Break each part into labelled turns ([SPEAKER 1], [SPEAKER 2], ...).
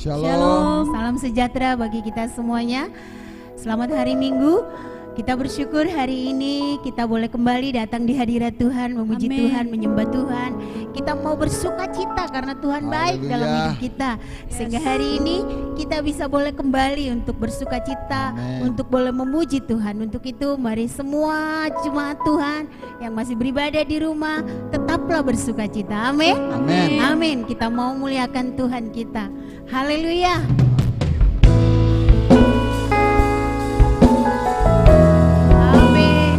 [SPEAKER 1] Shalom.
[SPEAKER 2] Salam sejahtera bagi kita semuanya. Selamat hari Minggu. Kita bersyukur hari ini kita boleh kembali datang di hadirat Tuhan, memuji
[SPEAKER 1] Amin.
[SPEAKER 2] Tuhan, menyembah Tuhan. Kita mau bersuka cita karena Tuhan baik
[SPEAKER 3] Haleluya.
[SPEAKER 2] dalam hidup kita. Sehingga hari ini kita bisa boleh kembali untuk bersuka cita,
[SPEAKER 3] Amin.
[SPEAKER 2] untuk boleh memuji Tuhan. Untuk itu mari semua jemaat Tuhan yang masih beribadah di rumah tetaplah bersuka cita. Amin.
[SPEAKER 3] Amin.
[SPEAKER 2] Amin. Kita mau muliakan Tuhan kita. Haleluya. Amin.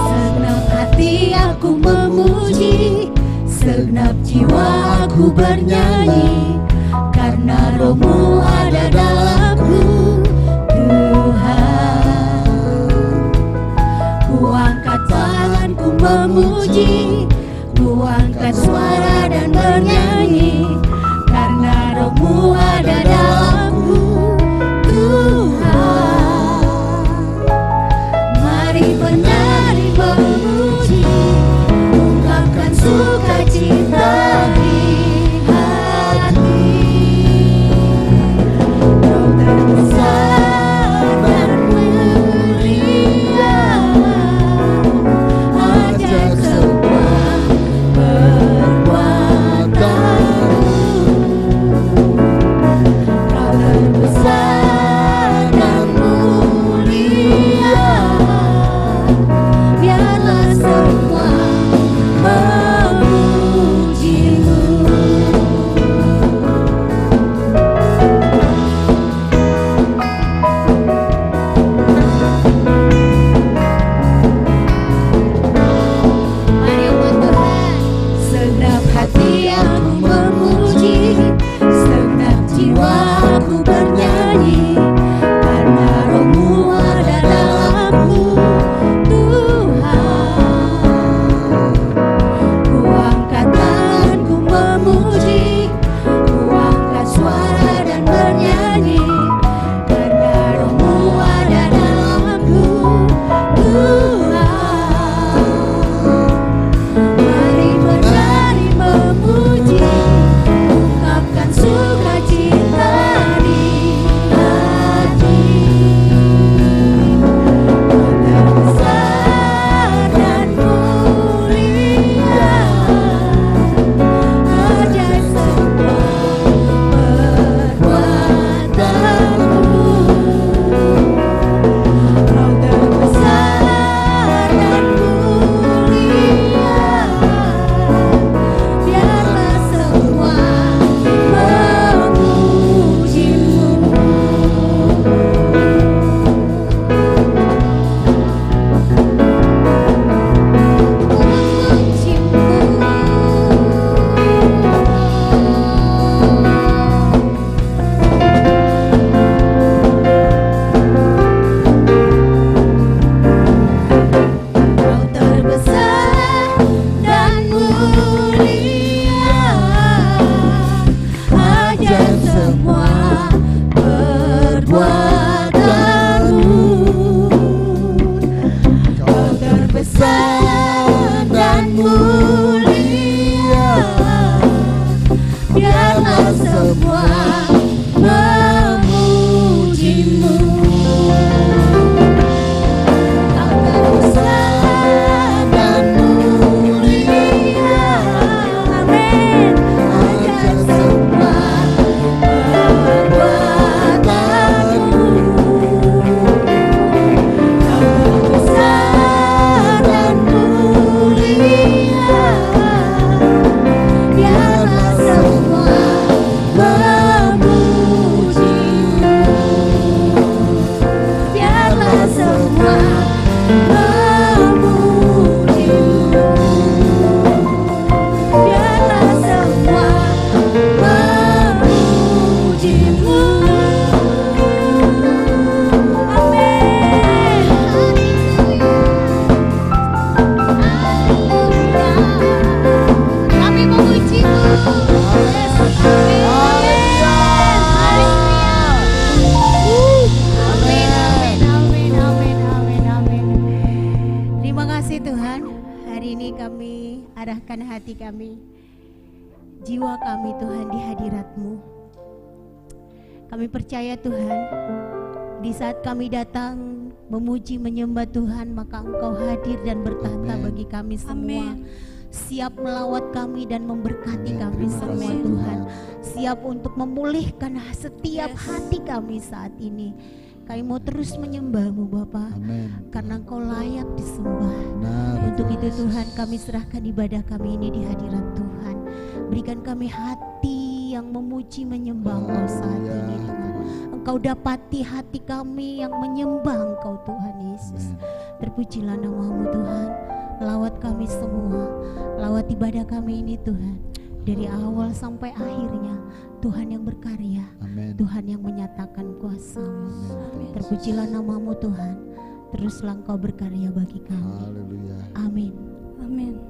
[SPEAKER 1] Segenap hati aku memuji, segenap jiwa aku bernyanyi, karena Roh-Mu ada dalamku, Tuhan. Ku angkat tanganku memuji, ku angkat suara dan bernyanyi, karena Roh-Mu ada dalamku, Tuhan. Mari menari memuji, ungkapkan sukacita di hati. Kau terbesar dan mulia, ajaib semua perbuatanmu. Kau terbesar dan mulia, biarlah semua memuji-Mu.
[SPEAKER 2] Mari umat Tuhan.
[SPEAKER 1] Segenap hati aku memuji, segenap jiwa aku bernyanyi, karena Roh-Mu ada dalamku, Tuhan. Ku angkat tanganku memuji, ku angkat suara dan bernyanyi, karena Roh-Mu ada dalamku, Tuhan. Mari menari memuji,
[SPEAKER 2] hati kami, jiwa kami Tuhan di hadirat-Mu. Kami percaya Tuhan, di saat kami datang memuji menyembah Tuhan, maka Engkau hadir dan bertahta bagi kami semua. Siap melawat kami dan memberkati kami semua Tuhan. Siap untuk memulihkan setiap hati kami saat ini. Kami mau terus menyembah-Mu Bapa, karena Engkau layak disembah. Untuk itu Tuhan, kami serahkan ibadah kami ini di hadirat Tuhan. Berikan kami hati yang memuji menyembah Engkau saat ini Tuhan. Engkau dapati hati kami yang menyembah Engkau Tuhan Yesus. Terpujilah nama-Mu Tuhan. Lawat kami semua, lawat ibadah kami ini Tuhan. Dari awal sampai akhirnya Tuhan yang berkarya, Tuhan yang menyatakan kuasa-Mu. Terpujilah nama-Mu Tuhan. Teruslah Engkau berkarya bagi kami. Amin.
[SPEAKER 1] Amin.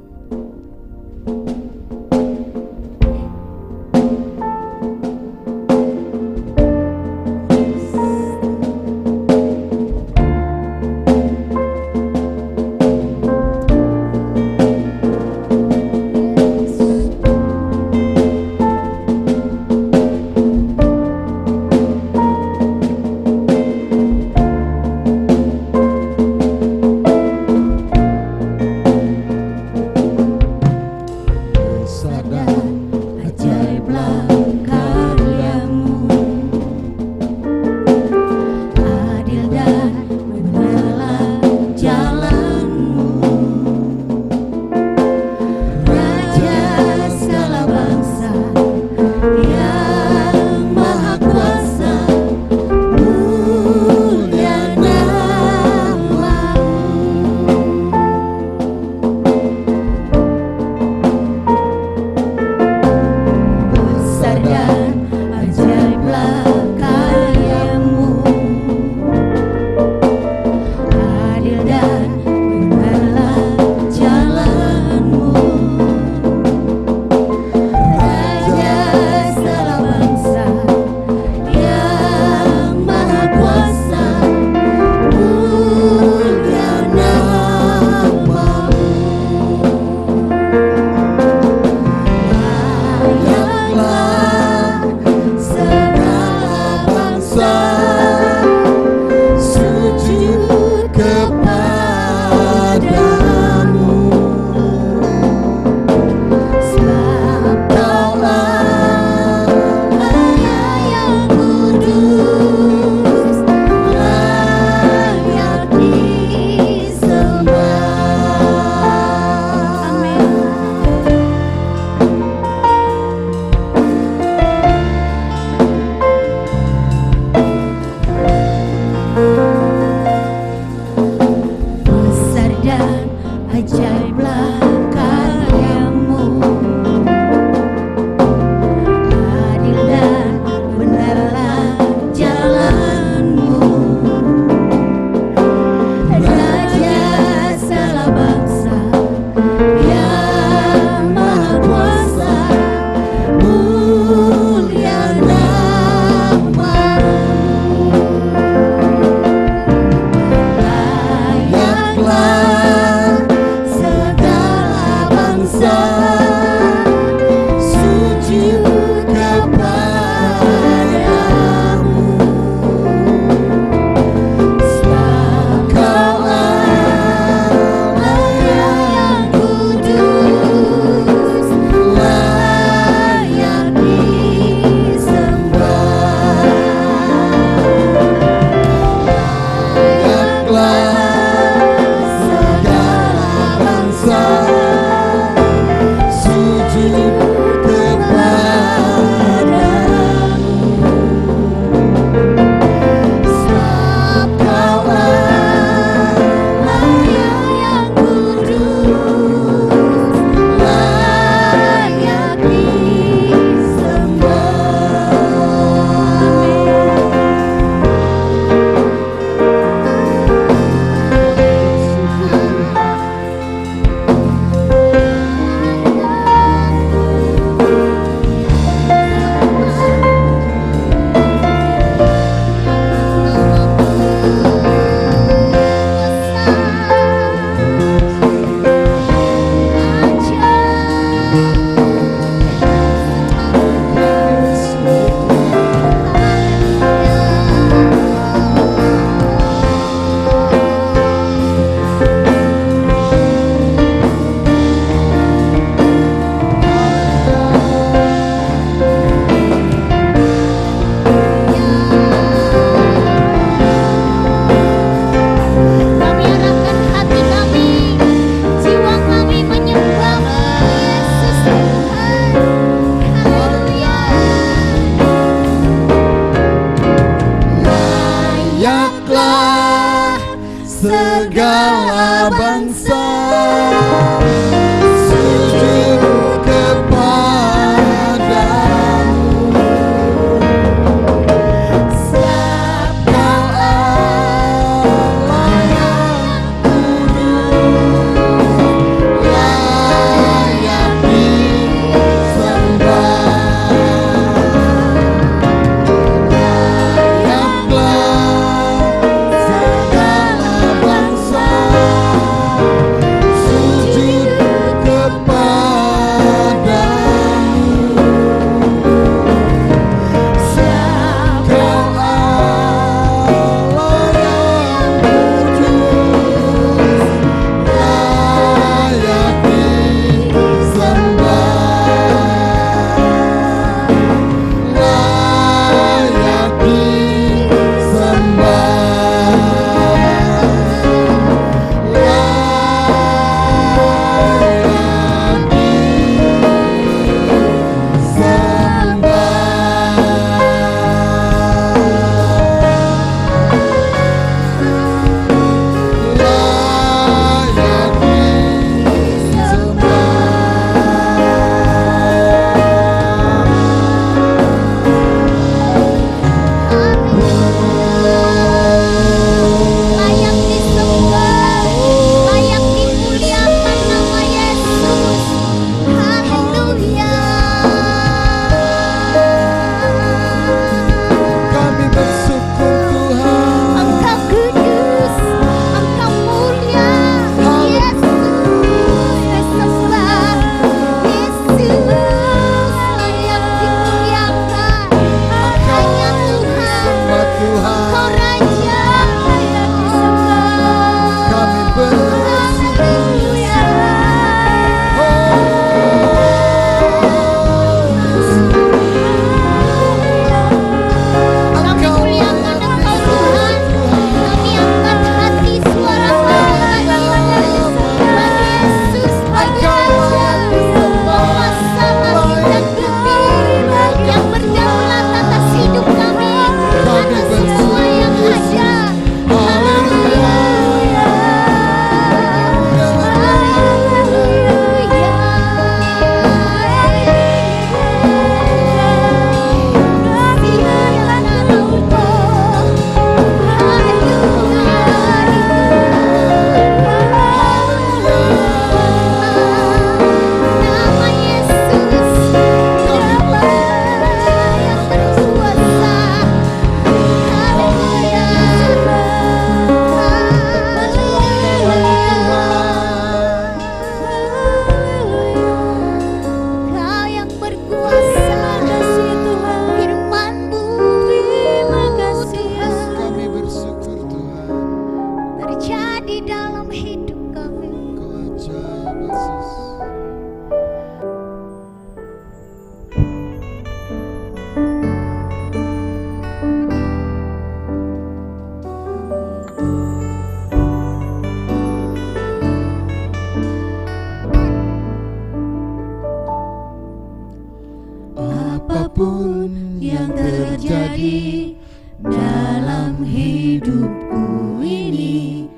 [SPEAKER 1] Apapun yang terjadi dalam hidupku ini,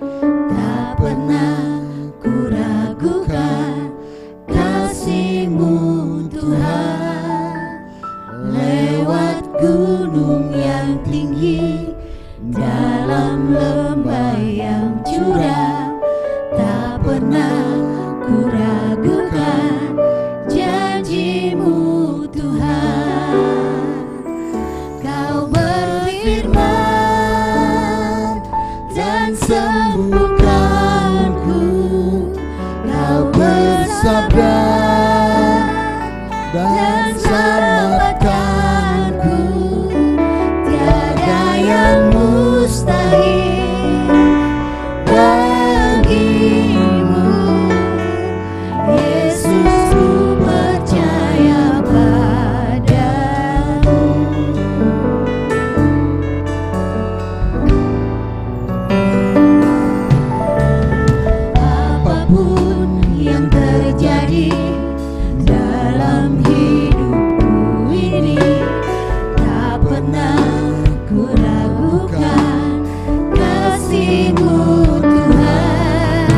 [SPEAKER 1] tak pernah ku ragukan kasih-Mu Tuhan. Lewat gunung yang tinggi, dalam lembah yang curam, tak pernah ku ragukan janji-Mu Tuhan. Kau berfirman dan sembuhkanku, Kau bersabda dan selamatkanku. Tiada yang mustahil bagimu, Yesus, ku percaya padamu. Apapun yang terjadi dalam hidupku ini, tak pernah ku ragukan kasih-Mu Tuhan.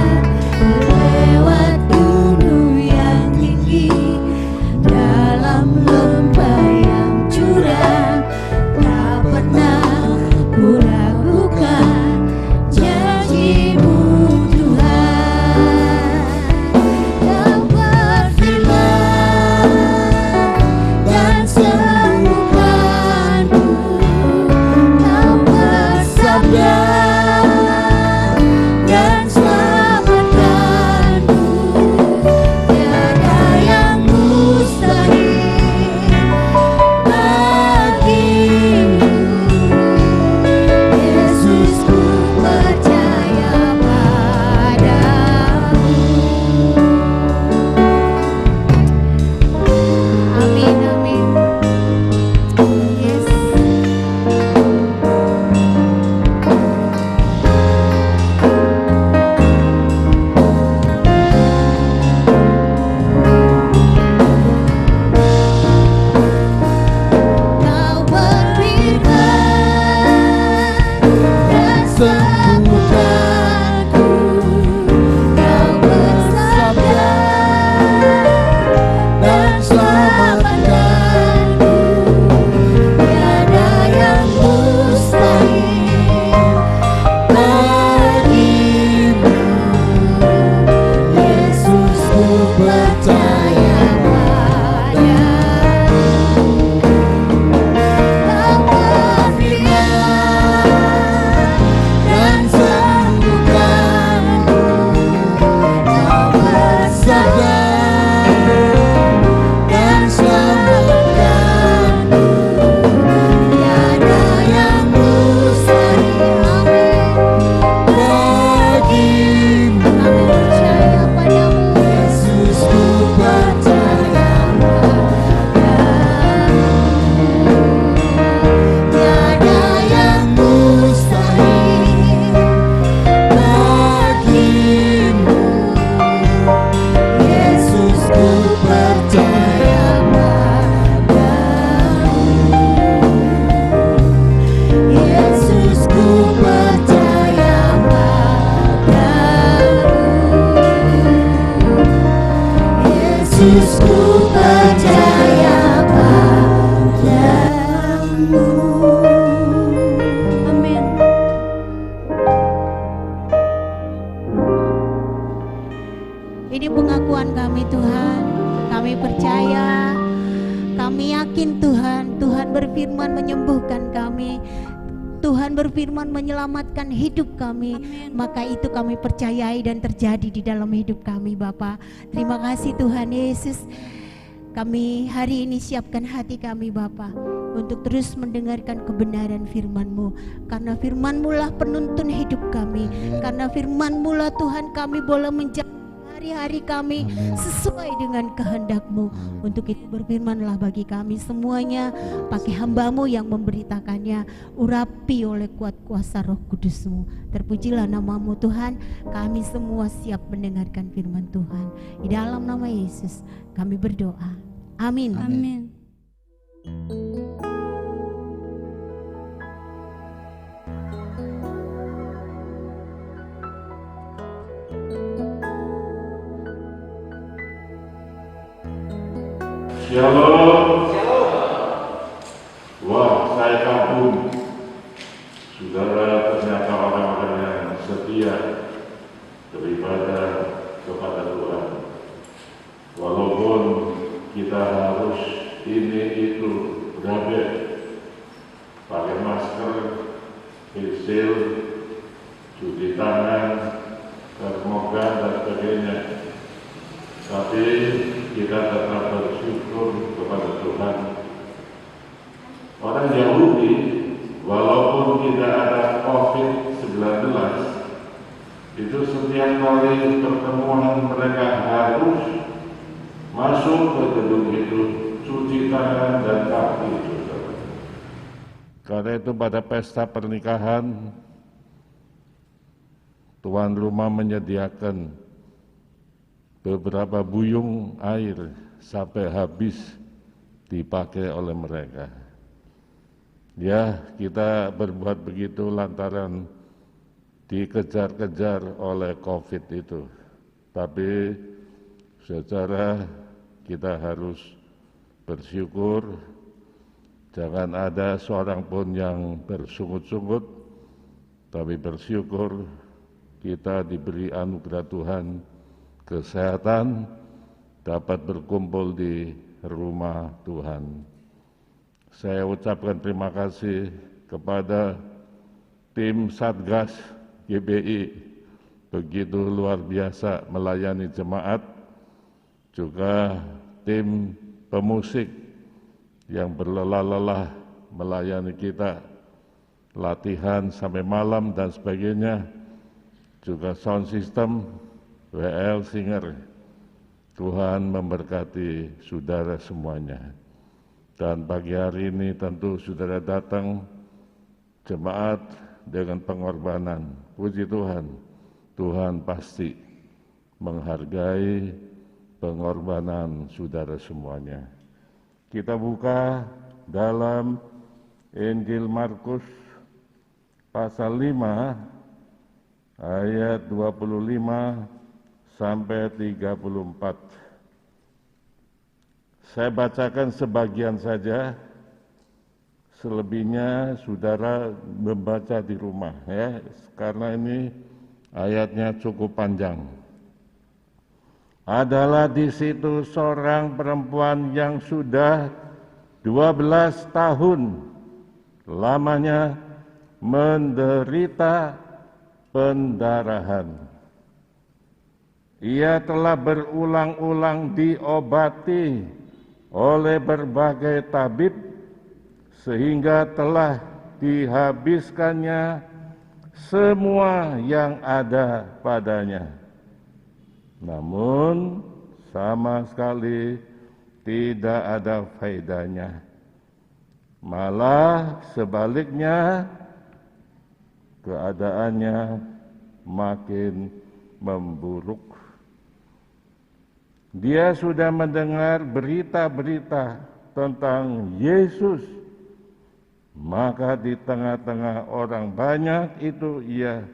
[SPEAKER 1] Lewat gunung yang tinggi, dalam lembah yang curam, tak pernah ku ragukan janji-Mu Tuhan. Kau berfirman dan sembuhkanku, Kau bersabda dan selamatkanku. Tiada yang mustahil bagimu, Yesus, ku percaya padamu. Amin, amin. Yes. Kau berfirman dan sembuhkanku, Kau bersabda dan selamatkanku. Tiada yang mustahil bagimu, Yesus, ku percaya padamu. Kau berfirman dan sembuhkanku, Kau bersabda dan selamatkanku. Tiada yang mustahil bagimu, percaya padamu, Yesus, ku percaya padamu. Tiada yang mustahil bagimu, Yesus, ku percaya padamu. Yesus, ku percaya padamu. Yesus, ku percaya padamu. Amin. Ini pengakuan kami, Tuhan. Kami percaya, kami yakin, Tuhan. Tuhan berfirman menyembuhkan kami. Tuhan berfirman menyelamatkan hidup kami. Maka itu kami percayai dan terjadi di dalam hidup kami, Bapa. Terima kasih, Tuhan Yesus. Kami hari ini siapkan hati kami, Bapa, untuk terus mendengarkan kebenaran firman-Mu. Karena firman-Mu lah penuntun hidup kami. Karena firman-Mu lah, Tuhan, kami boleh menjalani hari-hari kami sesuai dengan kehendak-Mu. Untuk itu berfirmanlah bagi kami semuanya, pakai hamba-Mu yang memberitakannya, urapi oleh kuat kuasa Roh Kudus-Mu. Terpujilah nama-Mu, Tuhan. Kami semua siap mendengarkan firman Tuhan. Di dalam nama Yesus kami berdoa. Amin.
[SPEAKER 3] Amin. Shalom. Wah, saya kagum. Saudara ternyata orang-orang yang setia beribadah kepada Tuhan. Walaupun kita harus ini itu berada pakai masker, facial, cuci tangan, termogan dan sebagainya. Tapi kita tetap bersyukur kepada Tuhan. Orang Yahudi, walaupun tidak ada COVID-19, itu setiap kali pertemuan mereka harus masuk ke gedung itu, cuci tangan dan kaki. Karena itu pada pesta pernikahan, tuan rumah menyediakan beberapa buyung air sampai habis dipakai oleh mereka. Ya, kita berbuat begitu lantaran dikejar-kejar oleh COVID itu. Tapi secara kita harus bersyukur, jangan ada seorang pun yang bersungut-sungut, tapi bersyukur kita diberi anugerah Tuhan, kesehatan, dapat berkumpul di rumah Tuhan. Saya ucapkan terima kasih kepada tim Satgas GBI, begitu luar biasa melayani jemaat, juga tim pemusik yang berlelah-lelah melayani kita, latihan sampai malam dan sebagainya, juga sound system, WL Singer. Tuhan memberkati saudara semuanya. Dan pagi hari ini tentu saudara datang jemaat dengan pengorbanan. Puji Tuhan, Tuhan pasti menghargai pengorbanan saudara semuanya. Kita buka dalam Injil Markus pasal 5 ayat 25 sampai 34. Saya bacakan sebagian saja, selebihnya saudara membaca di rumah ya, karena ini ayatnya cukup panjang. Adalah di situ seorang perempuan yang sudah 12 tahun lamanya menderita pendarahan. Ia telah berulang-ulang diobati oleh berbagai tabib sehingga telah dihabiskannya semua yang ada padanya. Namun sama sekali tidak ada faedahnya. Malah sebaliknya keadaannya makin memburuk. Dia sudah mendengar berita-berita tentang Yesus, maka di tengah-tengah orang banyak itu ia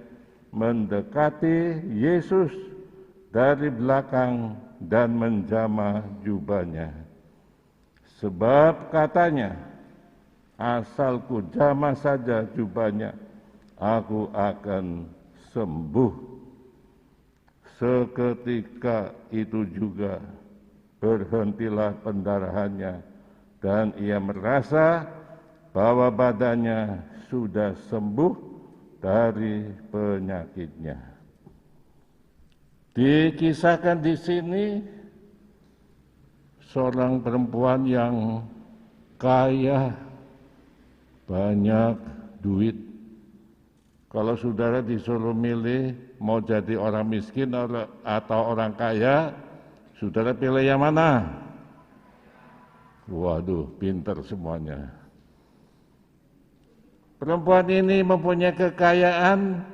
[SPEAKER 3] mendekati Yesus dari belakang dan menjamah jubahnya. Sebab katanya, asal ku jamah saja jubahnya, aku akan sembuh. Seketika itu juga berhentilah pendarahannya dan ia merasa bahwa badannya sudah sembuh dari penyakitnya. Dikisahkan di sini seorang perempuan yang kaya, banyak duit. Kalau saudara disuruh milih mau jadi orang miskin atau orang kaya, saudara pilih yang mana? Waduh, pinter semuanya. Perempuan ini mempunyai kekayaan,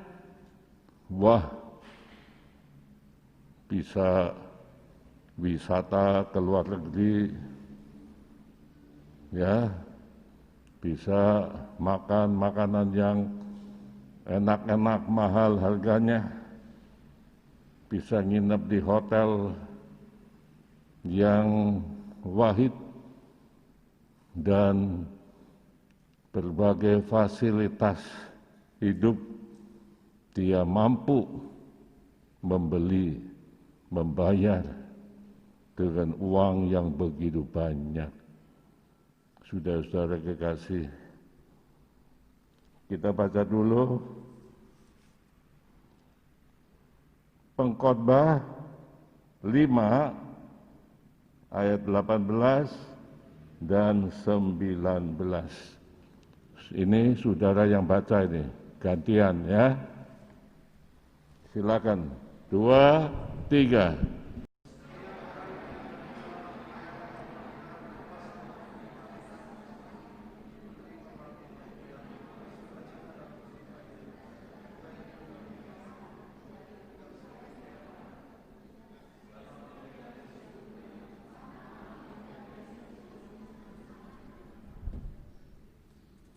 [SPEAKER 3] wah, bisa wisata ke luar negeri, ya, bisa makan makanan yang enak-enak, mahal harganya, bisa nginep di hotel yang wahid, dan berbagai fasilitas hidup dia mampu membeli, membayar dengan uang yang begitu banyak. Saudara-saudara kekasih, kita baca dulu Pengkhotbah 5 ayat 18 dan 19. Ini saudara yang baca ini, gantian ya. Silakan, 2, 3.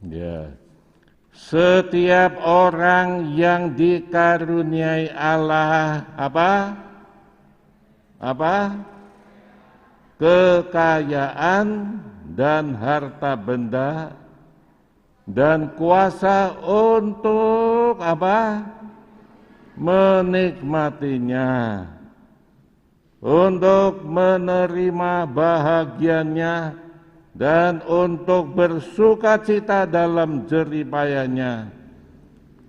[SPEAKER 3] Ya. Setiap orang yang dikaruniai Allah kekayaan dan harta benda dan kuasa untuk menikmatinya, untuk menerima bahagiannya dan untuk bersukacita dalam jeripayanya.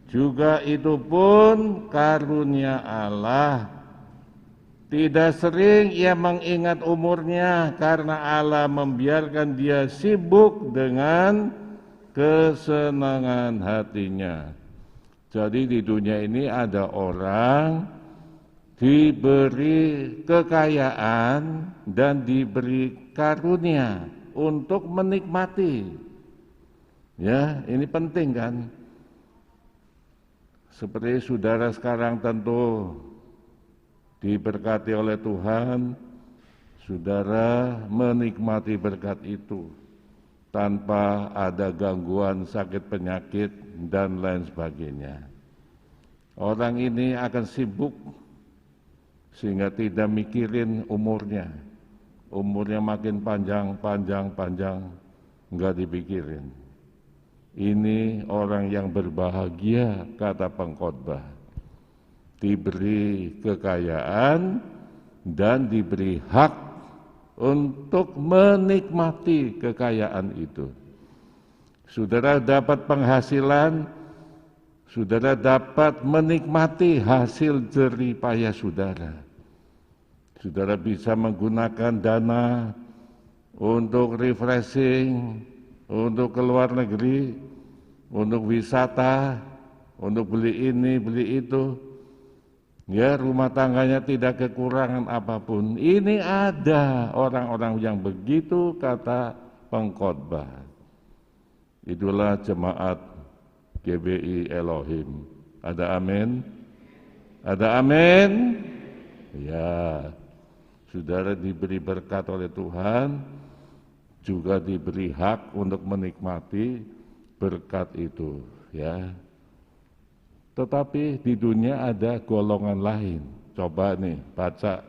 [SPEAKER 3] Juga itu pun karunia Allah. Tidak sering ia mengingat umurnya karena Allah membiarkan dia sibuk dengan kesenangan hatinya. Jadi di dunia ini ada orang diberi kekayaan dan diberi karunia untuk menikmati. Ya, ini penting kan? Seperti saudara sekarang tentu diberkati oleh Tuhan, saudara menikmati berkat itu tanpa ada gangguan sakit penyakit dan lain sebagainya. Orang ini akan sibuk sehingga tidak mikirin umurnya. Umurnya makin panjang, enggak dipikirin. Ini orang yang berbahagia, kata pengkhotbah. Diberi kekayaan dan diberi hak untuk menikmati kekayaan itu. Saudara dapat penghasilan, saudara dapat menikmati hasil jerih payah saudara. Saudara bisa menggunakan dana untuk refreshing, untuk ke luar negeri, untuk wisata, untuk beli ini, beli itu. Ya, rumah tangganya tidak kekurangan apapun. Ini ada orang-orang yang begitu, kata pengkhotbah. Itulah jemaat GBI Elohim. Ada amin? Ada amin? Ya. Saudara diberi berkat oleh Tuhan, juga diberi hak untuk menikmati berkat itu, ya. Tetapi di dunia ada golongan lain. Coba nih baca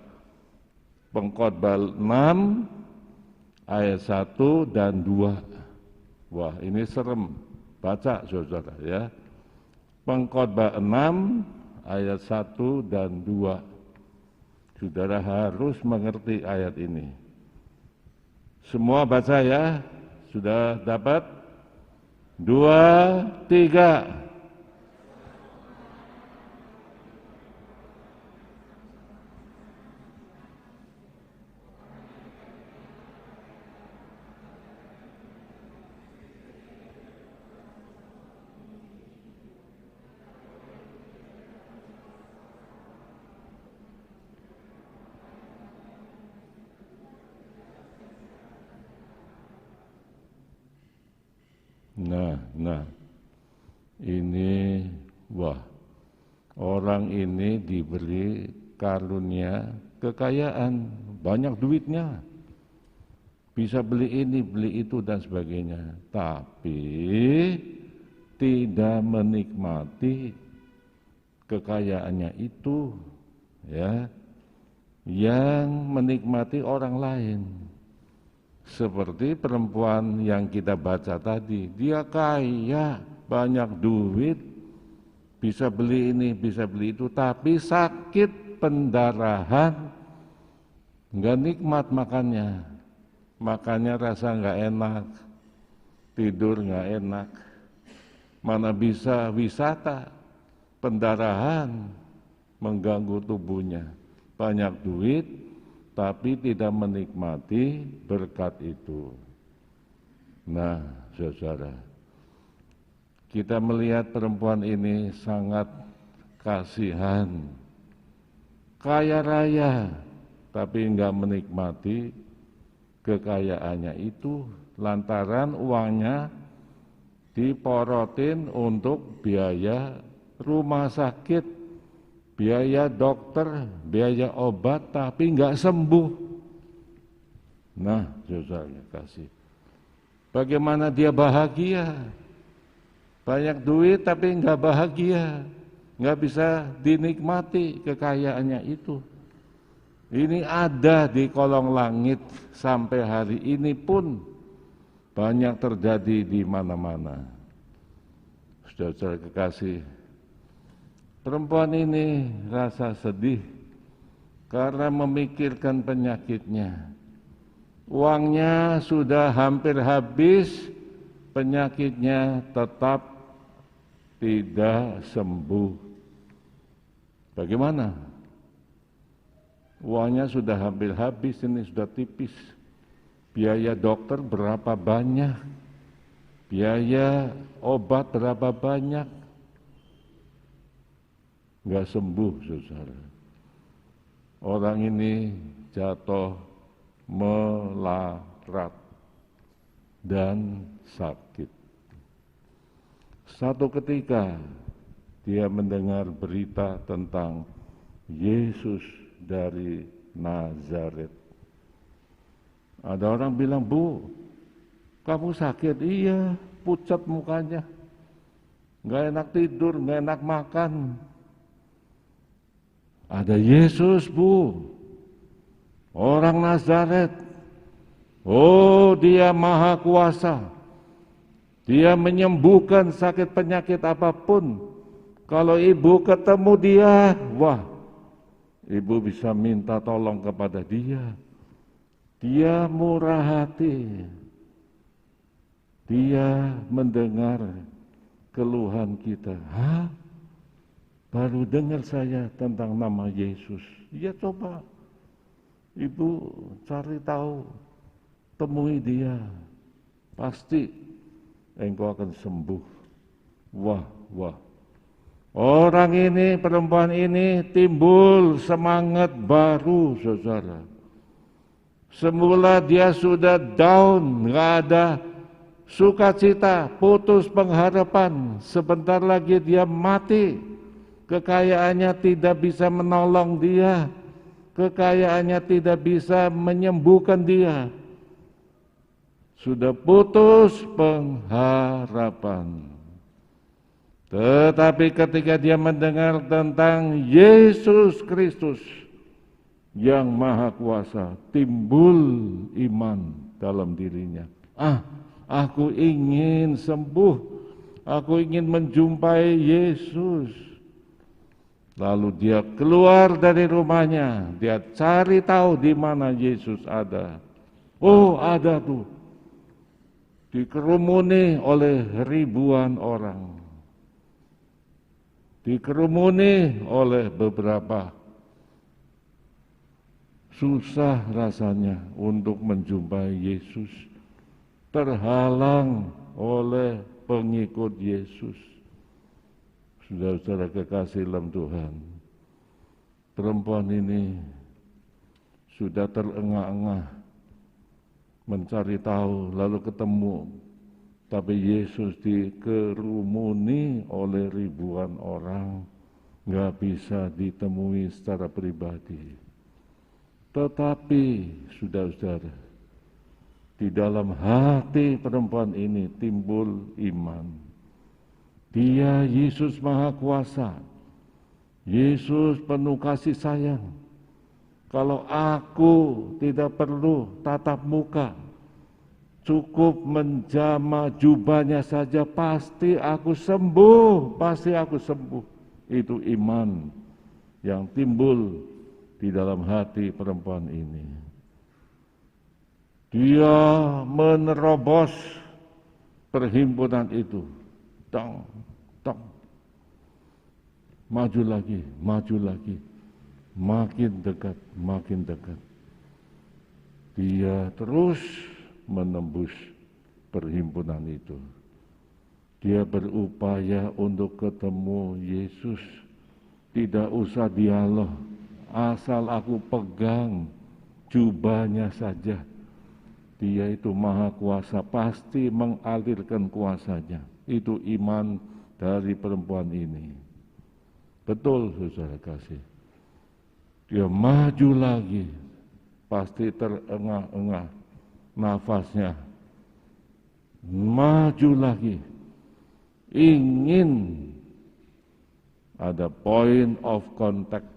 [SPEAKER 3] Pengkhotbah 6 ayat 1 dan 2. Wah, ini serem. Baca saudara ya. Pengkhotbah 6 ayat 1 dan 2. Saudara harus mengerti ayat ini. Semua baca ya. Sudah dapat? 2, 3. Nah, ini wah, orang ini diberi karunia kekayaan, banyak duitnya, bisa beli ini, beli itu dan sebagainya, tapi tidak menikmati kekayaannya itu, ya, yang menikmati orang lain. Seperti perempuan yang kita baca tadi, dia kaya, banyak duit, bisa beli ini, bisa beli itu, tapi sakit pendarahan, nggak nikmat makannya, makannya rasa nggak enak, tidur nggak enak, mana bisa wisata, pendarahan mengganggu tubuhnya, banyak duit, tapi tidak menikmati berkat itu. Nah, saudara, kita melihat perempuan ini sangat kasihan, kaya raya, tapi enggak menikmati kekayaannya itu, lantaran uangnya diporotin untuk biaya rumah sakit, biaya dokter, biaya obat, tapi enggak sembuh. Nah, saudara kasih, bagaimana dia bahagia? Banyak duit tapi enggak bahagia, enggak bisa dinikmati kekayaannya itu. Ini ada di kolong langit sampai hari ini pun banyak terjadi di mana-mana. Saudara kekasih, perempuan ini rasa sedih karena memikirkan penyakitnya. Uangnya sudah hampir habis, penyakitnya tetap tidak sembuh. Bagaimana? Uangnya sudah hampir habis, ini sudah tipis. Biaya dokter berapa banyak? Biaya obat berapa banyak? Nggak sembuh, saudara. Orang ini jatuh melarat dan sakit. Satu ketika dia mendengar berita tentang Yesus dari Nazaret. Ada orang bilang, "Bu, kamu sakit?" "Iya, pucat mukanya, nggak enak tidur, nggak enak makan." "Ada Yesus, Bu, orang Nazaret. Oh, dia maha kuasa. Dia menyembuhkan sakit penyakit apapun. Kalau ibu ketemu dia, wah, ibu bisa minta tolong kepada dia. Dia murah hati. Dia mendengar keluhan kita." "Hah? Baru dengar saya tentang nama Yesus." "Ya, coba ibu cari tahu, temui dia, pasti engkau akan sembuh." Wah. Orang ini, perempuan ini timbul semangat baru, saudara. Semula dia sudah down, nggak ada sukacita, putus pengharapan. Sebentar lagi dia mati. Kekayaannya tidak bisa menolong dia, kekayaannya tidak bisa menyembuhkan dia. Sudah putus pengharapan. Tetapi ketika dia mendengar tentang Yesus Kristus yang Maha Kuasa, timbul iman dalam dirinya. Aku ingin sembuh, aku ingin menjumpai Yesus. Lalu dia keluar dari rumahnya, dia cari tahu di mana Yesus ada. Oh, ada tuh, dikerumuni oleh ribuan orang, dikerumuni oleh beberapa, susah rasanya untuk menjumpai Yesus, terhalang oleh pengikut Yesus. Saudara-saudara kekasih dalam Tuhan, perempuan ini sudah terengah-engah mencari tahu, lalu ketemu, tapi Yesus dikerumuni oleh ribuan orang, nggak bisa ditemui secara pribadi. Tetapi saudara-saudara, di dalam hati perempuan ini timbul iman. Dia Yesus Maha Kuasa, Yesus penuh kasih sayang. Kalau aku tidak perlu tatap muka, cukup menjama jubahnya saja pasti aku sembuh, pasti aku sembuh. Itu iman yang timbul di dalam hati perempuan ini. Dia menerobos perhimpunan itu. Tong, tong. Maju lagi, maju lagi. Makin dekat, makin dekat. Dia terus menembus perhimpunan itu. Dia berupaya untuk ketemu Yesus. Tidak usah dialog, asal aku pegang jubahnya saja. Dia itu maha kuasa, pasti mengalirkan kuasanya. Itu iman dari perempuan ini. Betul, saudara kasih. Dia maju lagi, pasti terengah-engah nafasnya. Maju lagi, ingin ada point of contact,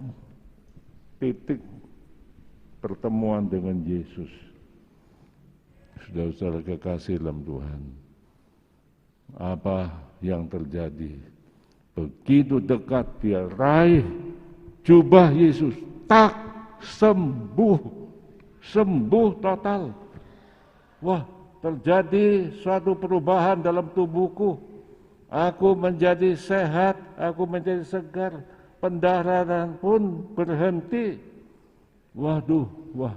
[SPEAKER 3] titik pertemuan dengan Yesus. Saudara-saudara kekasih dalam Tuhan, apa yang terjadi? Begitu dekat dia raih jubah Yesus, tak, sembuh total. Wah, terjadi suatu perubahan dalam tubuhku. Aku menjadi sehat, aku menjadi segar, pendarahan pun berhenti. Waduh, wah,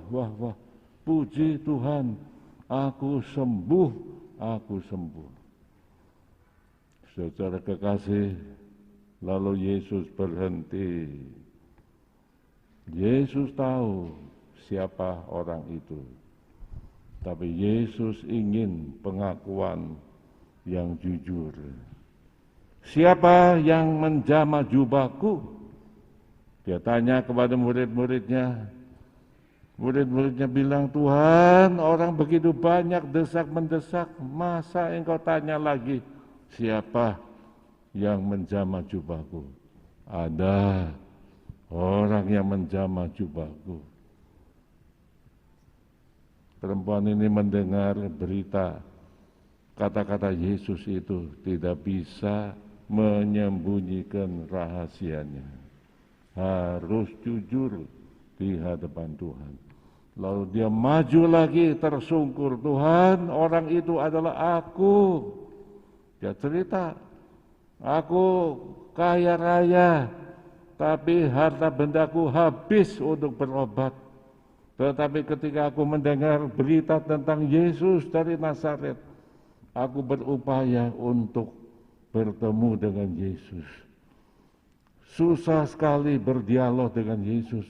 [SPEAKER 3] puji Tuhan, aku sembuh. Saudara kekasih, lalu Yesus berhenti. Yesus tahu siapa orang itu. Tapi Yesus ingin pengakuan yang jujur. Siapa yang menjamah jubahku? Dia tanya kepada murid-muridnya. Murid-muridnya bilang, Tuhan, orang begitu banyak desak-mendesak, masa engkau tanya lagi, siapa yang menjamah jubahku? Ada orang yang menjamah jubahku. Perempuan ini mendengar berita, kata-kata Yesus itu tidak bisa menyembunyikan rahasianya. Harus jujur di hadapan Tuhan. Lalu dia maju lagi tersungkur, Tuhan, orang itu adalah aku. Dia cerita, aku kaya raya, tapi harta bendaku habis untuk berobat. Tetapi ketika aku mendengar berita tentang Yesus dari Nazaret, aku berupaya untuk bertemu dengan Yesus. Susah sekali berdialog dengan Yesus,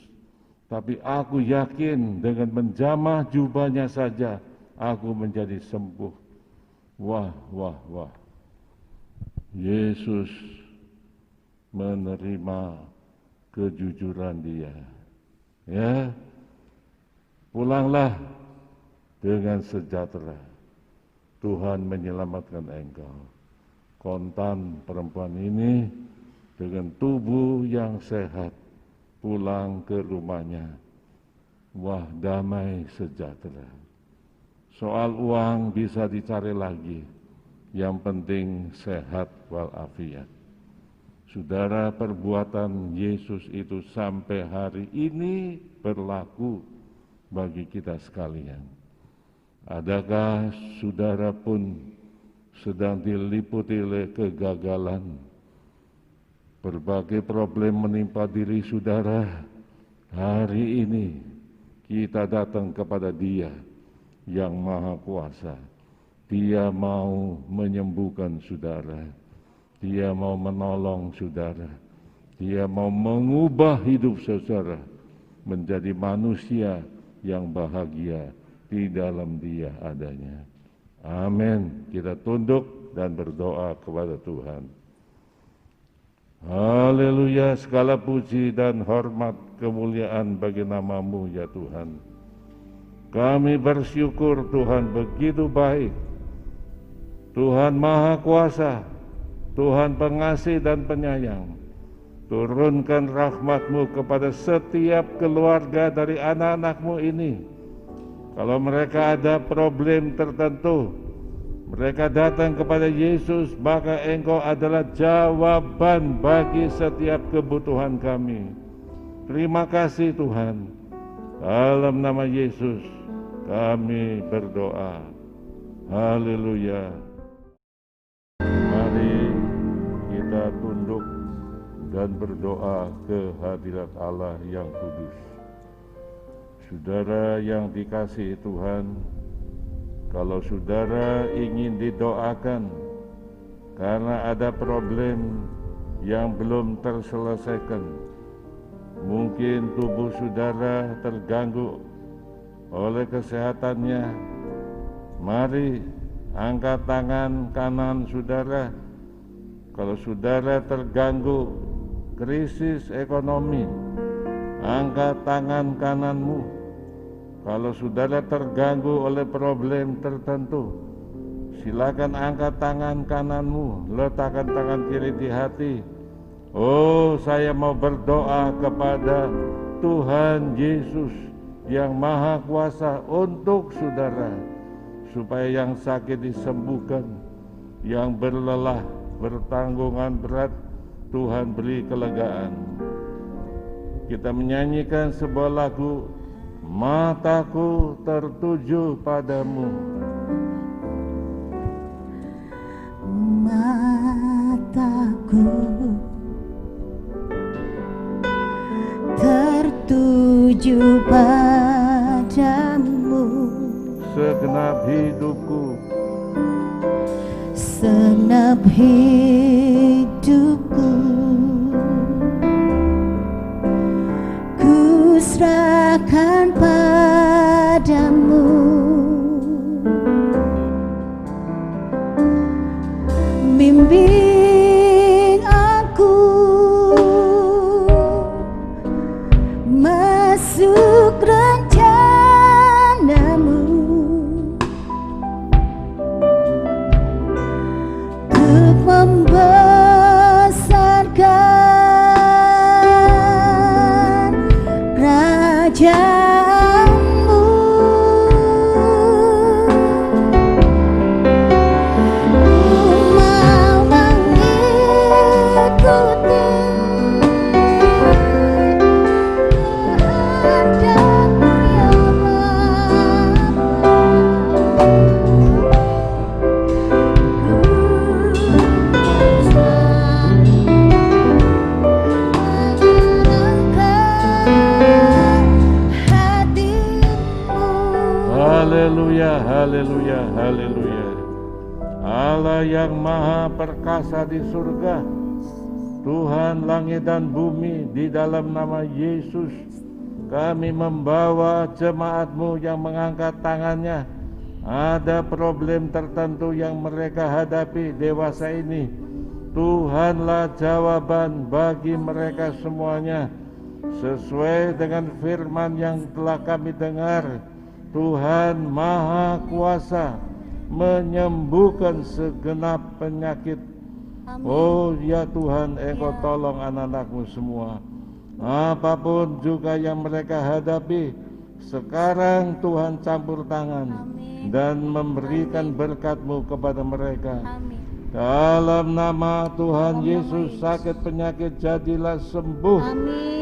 [SPEAKER 3] tapi aku yakin dengan menjamah jubahnya saja, aku menjadi sembuh. Wah. Yesus menerima kejujuran dia. Ya, pulanglah dengan sejahtera. Tuhan menyelamatkan engkau. Kontan perempuan ini dengan tubuh yang sehat pulang ke rumahnya. Wah, damai sejahtera. Soal uang bisa dicari lagi. Yang penting sehat walafiat. Saudara, perbuatan Yesus itu sampai hari ini berlaku bagi kita sekalian. Adakah saudara pun sedang diliputi oleh kegagalan? Berbagai problem menimpa diri saudara. Hari ini kita datang kepada Dia yang Maha Kuasa. Dia mau menyembuhkan saudara. Dia mau menolong saudara. Dia mau mengubah hidup saudara menjadi manusia yang bahagia di dalam Dia adanya. Amin. Kita tunduk dan berdoa kepada Tuhan. Haleluya, segala puji dan hormat kemuliaan bagi nama-Mu ya Tuhan. Kami bersyukur Tuhan begitu baik. Tuhan Maha Kuasa, Tuhan pengasih dan penyayang. Turunkan rahmat-Mu kepada setiap keluarga dari anak-anak-Mu ini. Kalau mereka ada problem tertentu, mereka datang kepada Yesus, maka Engkau adalah jawaban bagi setiap kebutuhan kami. Terima kasih Tuhan. Dalam nama Yesus kami berdoa. Haleluya. Mari kita tunduk dan berdoa ke hadirat Allah yang kudus. Saudara yang dikasihi Tuhan, kalau saudara ingin didoakan karena ada problem yang belum terselesaikan, mungkin tubuh saudara terganggu oleh kesehatannya, mari angkat tangan kanan saudara. Kalau saudara terganggu krisis ekonomi, angkat tangan kananmu. Kalau saudara terganggu oleh problem tertentu, silakan angkat tangan kananmu, letakkan tangan kiri di hati. Oh, saya mau berdoa kepada Tuhan Yesus yang Maha Kuasa untuk saudara, supaya yang sakit disembuhkan, yang berlelah, bertanggungan berat, Tuhan beri kelegaan. Kita menyanyikan sebuah lagu, Mataku tertuju padamu.
[SPEAKER 2] Mataku tertuju padamu,
[SPEAKER 3] Segenap hidupku,
[SPEAKER 2] segenap hidupku ku serahkan padamu. Bimbing aku masuk rencanamu, untuk membesarkan kerajaanmu. Mau mengikuti kehendakmu ya
[SPEAKER 3] haleluya, haleluya, haleluya. Allah yang Maha Perkasa di surga, Tuhan langit dan bumi, di dalam nama Yesus kami membawa jemaat-Mu yang mengangkat tangannya. Ada problem tertentu yang mereka hadapi dewasa ini. Tuhanlah jawaban bagi mereka semuanya, sesuai dengan firman yang telah kami dengar. Tuhan Maha Kuasa menyembuhkan segenap penyakit. Oh ya Tuhan, Engkau tolong anak-anak-Mu semua. Apapun juga yang mereka hadapi, sekarang Tuhan campur tangan dan memberikan berkat-Mu kepada mereka. Dalam nama Tuhan Yesus, sakit penyakit jadilah sembuh.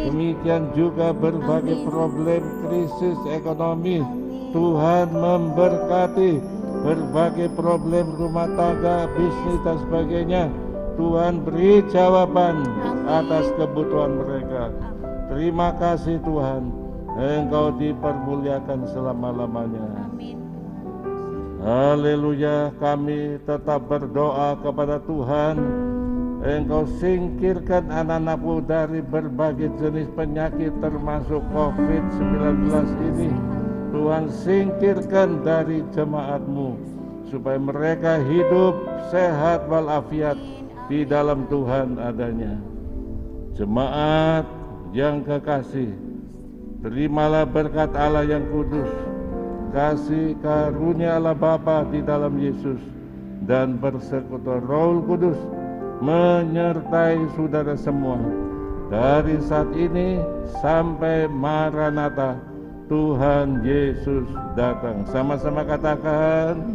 [SPEAKER 3] Demikian juga berbagai problem krisis ekonomi, Tuhan memberkati. Berbagai problem rumah tangga, bisnis dan sebagainya, Tuhan beri jawaban atas kebutuhan mereka. Terima kasih Tuhan, Engkau dipermuliakan selama-lamanya. Haleluya. Kami tetap berdoa kepada Tuhan, Engkau singkirkan anak-anak-Mu dari berbagai jenis penyakit termasuk COVID-19 ini. Tuhan singkirkan dari jemaat-Mu, supaya mereka hidup sehat walafiat di dalam Tuhan adanya. Jemaat yang kekasih, terimalah berkat Allah yang kudus, kasih karunia Allah Bapa di dalam Yesus, dan persekutuan Roh Kudus menyertai saudara semua dari saat ini sampai Maranatha, Tuhan Yesus datang. Sama-sama katakan,